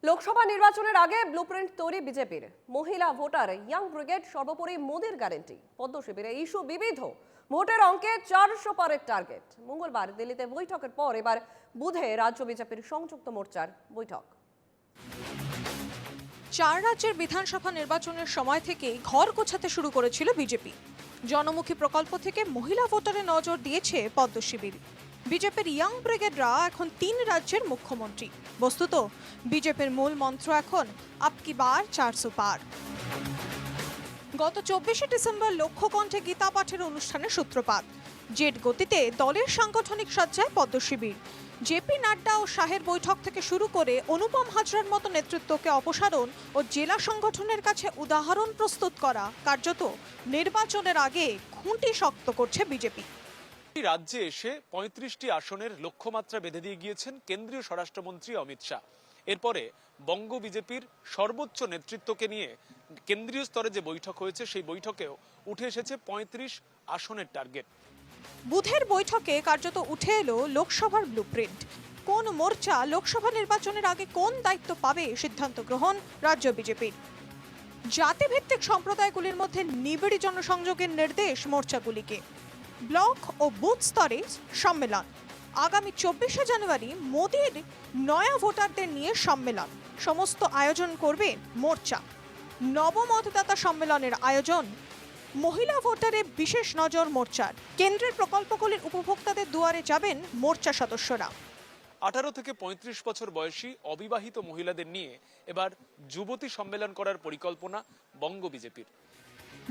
লোকসভা নির্বাচনের আগে ব্লুপ্রিন্ট তৈরি বিজেপির। মহিলা ভোটার, ইয়াং ব্রিগেড, সর্বোপরি মোদির গ্যারান্টি। পদ্ম শিবিরে ইস্যু বিবিধ, ভোটের অঙ্কে 400 পারের টার্গেট। মঙ্গলবার দিল্লিতে বৈঠকের পর এবার বুধে রাজ্য বিজেপির সংযুক্ত মোর্চার বৈঠক। 4 রাজ্যের বিধানসভা নির্বাচনের সময় থেকেই ঘর গোছাতে শুরু করেছিল বিজেপি। জনমুখী প্রকল্প থেকে মহিলা ভোটারে নজর দিয়েছে পদ্ম শিবির। বিজেপির ইয়াং ব্রিগেডরা এখন 3 রাজ্যের মুখ্যমন্ত্রী। বস্তুত বিজেপির মূল মন্ত্র এখন আপকি বার 400 পার। গত 24শে ডিসেম্বর লক্ষ্যকণ্ঠে গীতা পাঠের অনুষ্ঠানে সূত্রপাত। জেট গতিতে দলের সাংগঠনিক সজ্জায় পদ্ম শিবির। জেপি নাড্ডা ও শাহের বৈঠক থেকে শুরু করে অনুপম হাজরার মতো নেতৃত্বকে অপসারণ ও জেলা সংগঠনের কাছে উদাহরণ প্রস্তুত করা কার্যত নির্বাচনের আগে খুঁটি শক্ত করছে বিজেপি। রাজ্যে এসে 35টি আসনের লক্ষ্যমাত্রা বেঁধে দিয়ে গিয়েছেন কেন্দ্রীয় স্বরাষ্ট্রমন্ত্রী অমিত শাহ। এরপরে বঙ্গ বিজেপির সর্বোচ্চ নেতৃত্বকে নিয়ে কেন্দ্রীয় স্তরে যে বৈঠক হয়েছে সেই বৈঠকেও উঠে এসেছে 35 আসনের টার্গেট। বুধের বৈঠকে কার্যত উঠে এলো লোকসভার ব্লুপ্রিন্ট। কোন মোর্চা লোকসভা নির্বাচনের আগে কোন দায়িত্ব পাবে সিদ্ধান্ত গ্রহণ রাজ্য বিজেপির। জাতিভিত্তিক সম্প্রদায়গুলির মধ্যে নিবিড় জনসংযোগের নির্দেশ মোর্চাগুলিকে। ব্লক ও বুথ স্তরে সম্মেলন। আগামী 24শে জানুয়ারি মোদির নয়া ভোটারদের নিয়ে সম্মেলন। সমস্ত আয়োজন করবে মোর্চা। নবমতদাতা সম্মেলনের আয়োজন। মহিলা ভোটারে বিশেষ নজর মোর্চার। কেন্দ্রের প্রকল্পগুলির উপভোক্তাদের দুয়ারে যাবেন মোর্চা সদস্যরা। 18 থেকে 35 বছর বয়সী অবিবাহিত মহিলাদের নিয়ে এবার যুবতী সম্মেলন করার পরিকল্পনা বঙ্গ বিজেপির।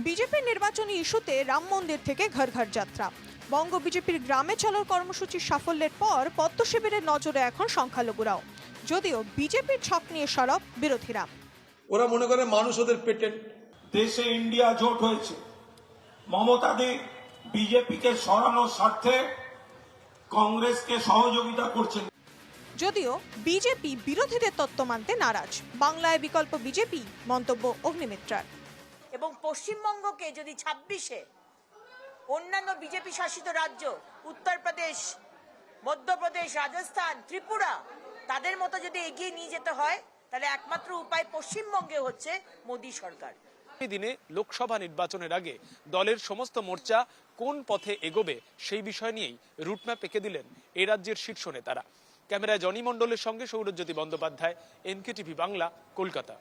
বিজেপির নির্বাচনী ইস্যুতে রাম মন্দির থেকে ঘর ঘর যাত্রা। বঙ্গ বিজেপির গ্রামে চলার কর্মসূচির সাফল্যের পর পদ্ম শিবিরের নজরে এখন সংখ্যালঘুরাও। যদিও বিজেপির ছক নিয়ে সরব বিরোধীরা। ওরা মনে করে মানুষ ওদের পেটেন্ট। দেশে ইন্ডিয়া জোট হয়েছে, মমতা দি বিজেপিকে সরানোর স্বার্থে কংগ্রেসকে সহযোগিতা করছেন। যদিও বিজেপি বিরোধীদের তত্ত্ব মানতে নারাজ। বাংলায় বিকল্প বিজেপি, মন্তব্য অগ্নিমিত্রার। এবং পশ্চিমবঙ্গকে যদি 26-এ অন্যান্য বিজেপি শাসিত রাজ্য উত্তরপ্রদেশ, মধ্যপ্রদেশ, রাজস্থান, ত্রিপুরা তাদের মতো যদি এগিয়ে নিয়ে যেতে হয় তাহলে একমাত্র উপায় পশ্চিমবঙ্গে হচ্ছে মোদী সরকার। এই দিনে লোকসভা নির্বাচনের আগে দলের সমস্ত মোর্চা কোন পথে এগোবে সেই বিষয় নিয়েই রুটম্যাপ এঁকে দিলেন এই রাজ্যের শীর্ষ নেতারা। ক্যামেরায় জনি মণ্ডলের সঙ্গে সৌরজ্যোতি বন্দ্যোপাধ্যায়, NKTV বাংলা, কলকাতা।